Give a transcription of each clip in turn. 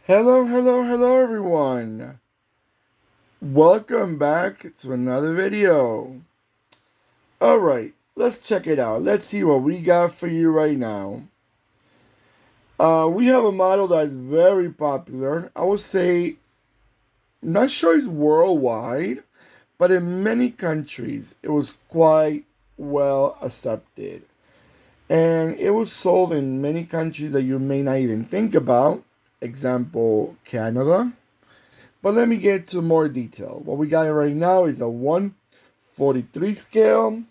Hello, hello, hello, everyone. Welcome back to another video. All right, let's check it out. Let's see what we got for you right now. We have a model that is very popular. I would say, not sure it's worldwide, but in many countries, it was quite well accepted. And it was sold in many countries that you may not even think about. Example, Canada. But let me get to more detail. What we got right now is a 143 scale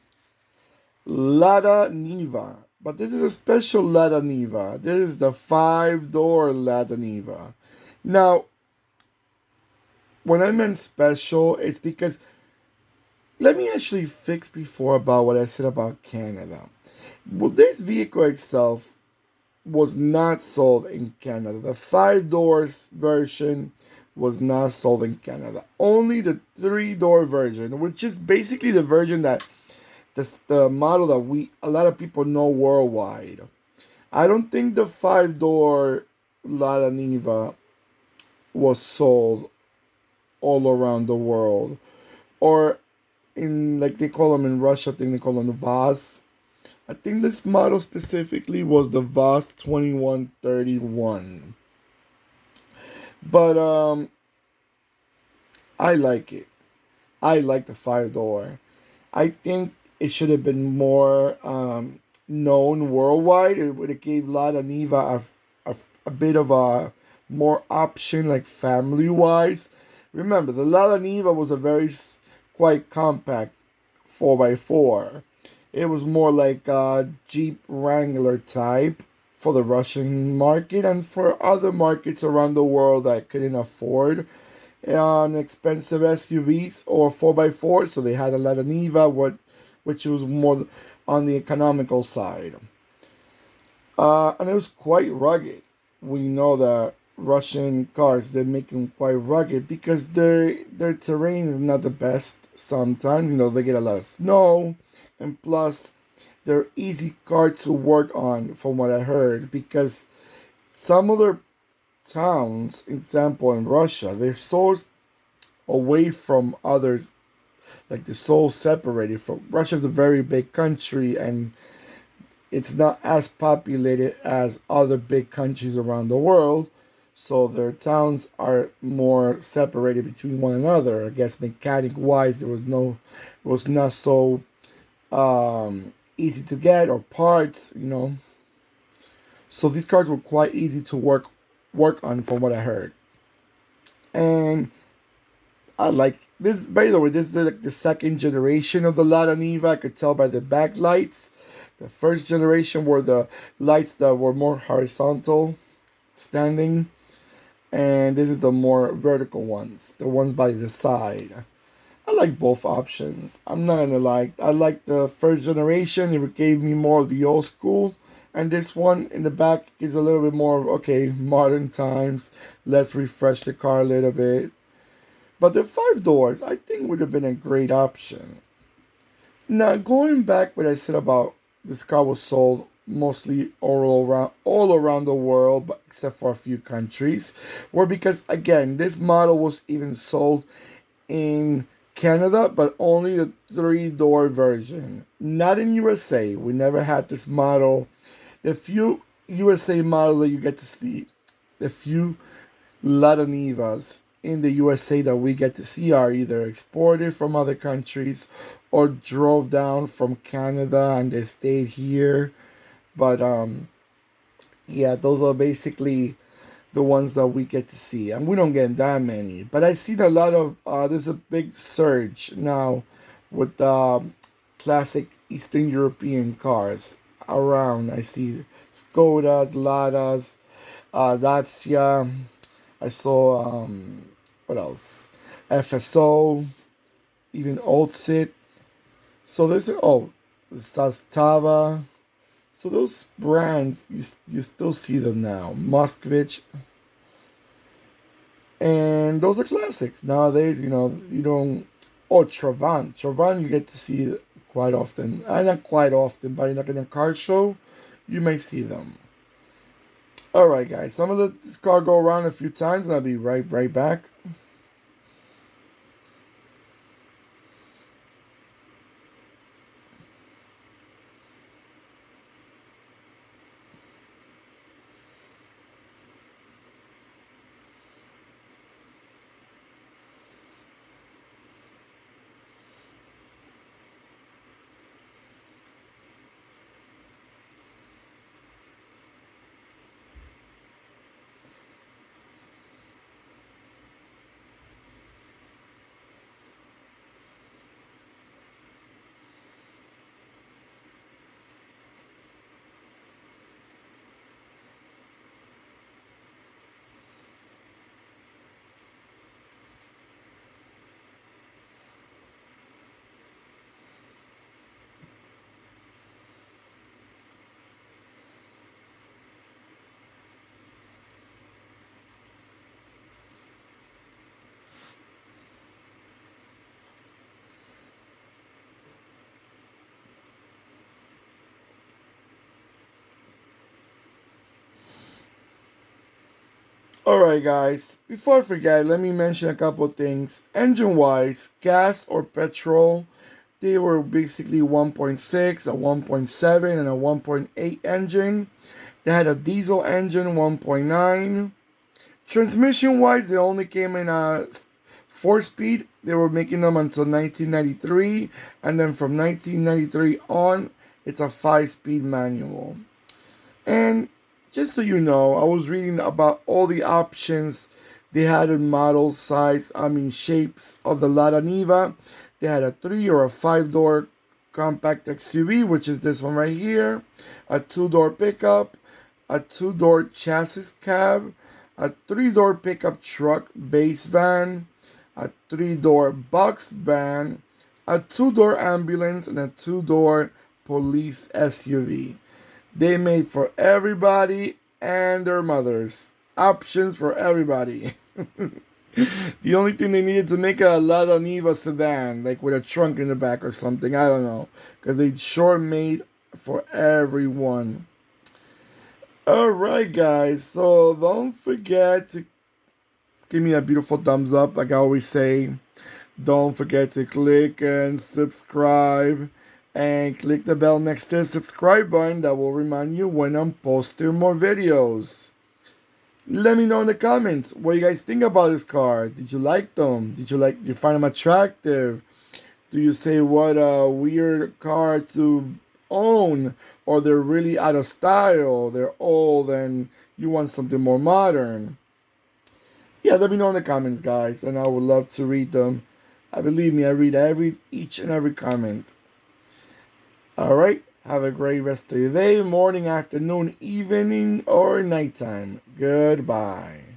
Lada Niva. But this is a special Lada Niva. This is the 5-door Lada Niva. Now, when I meant special, it's because let me actually fix before about what I said about Canada. Well, this vehicle itself was not sold in Canada. The 5 doors version was not sold in Canada. Only the 3-door version, which is basically the version that the model that a lot of people know worldwide. I don't think the 5-door Lada Niva was sold all around the world, or in, like they call them in Russia, I think they call them the Vaz. I think this model specifically was the Vaz-2131. But I like it. I like the 5-door. I think it should have been more known worldwide. It would have gave Lada Niva a bit of a more option, like family wise. Remember, the Lada Niva was a very quite compact 4x4. It was more like a Jeep Wrangler type for the Russian market and for other markets around the world that couldn't afford expensive SUVs or 4x4. So they had a Lada Niva, which was more on the economical side. And it was quite rugged. We know that Russian cars, they make them quite rugged because their terrain is not the best sometimes. They get a lot of snow, and plus they're easy cars to work on from what I heard, because some other towns, example in Russia, they're so away from others, like they're so separated from. Russia's a very big country, and it's not as populated as other big countries around the world, so their towns are more separated between one another. I guess mechanic wise, it was not so easy to get, or parts. So these cars were quite easy to work on, from what I heard. And I like this. By the way, this is like the second generation of the Lada Niva. I could tell by the backlights. The first generation were the lights that were more horizontal, standing, and this is the more vertical ones, the ones by the side. I like both options. I'm not gonna lie. I like the first generation. It gave me more of the old school. And this one in the back is a little bit more of, okay, modern times. Let's refresh the car a little bit. But the 5 doors, I think, would have been a great option. Now, going back what I said about this car was sold mostly all around the world, but except for a few countries, were because, again, this model was even sold in Canada, but only the 3-door version. Not in USA. We never had this model. The few USA models that you get to see, the few Lada Nivas in the USA that we get to see, are either exported from other countries or drove down from Canada and they stayed here. But yeah, those are basically the ones that we get to see, and we don't get that many. But I seen a lot of there's a big surge now with classic Eastern European cars around. I see Skodas, Ladas, Dacia. I saw what else? FSO, even Oldsit. So there's Zastava. So those brands, you still see them now. Moskvich. And those are classics. Nowadays, you don't. Oh, Travant. Travant, you get to see quite often. Not quite often, but like in a car show, you may see them. Alright guys, so I'm gonna let this car go around a few times and I'll be right back. Alright guys, before I forget, let me mention a couple things. Engine wise, gas or petrol, they were basically 1.6, a 1.7, and a 1.8 engine. They had a diesel engine, 1.9. Transmission wise, they only came in a 4-speed. They were making them until 1993, and then from 1993 on, it's a 5-speed manual. And just so you know, I was reading about all the options they had in model size, shapes of the Lada Niva. They had a 3 or a 5-door compact XUV, which is this one right here, a 2-door pickup, a 2-door chassis cab, a 3-door pickup truck base van, a 3-door box van, a 2-door ambulance, and a 2-door police SUV. They made for everybody and their mothers. Options for everybody. The only thing they needed to make a Lada Niva sedan, like with a trunk in the back or something. I don't know. Because they sure made for everyone. Alright, guys. So don't forget to give me a beautiful thumbs up, like I always say. Don't forget to click and subscribe. And click the bell next to the subscribe button that will remind you when I'm posting more videos. Let me know in the comments what you guys think about this car. Did you like them? Did you find them attractive? Do you say what a weird car to own? Or they're really out of style, they're old and you want something more modern? Yeah, let me know in the comments, guys, and I would love to read them. Believe me, I read each and every comment. Alright, have a great rest of your day, morning, afternoon, evening, or nighttime. Goodbye.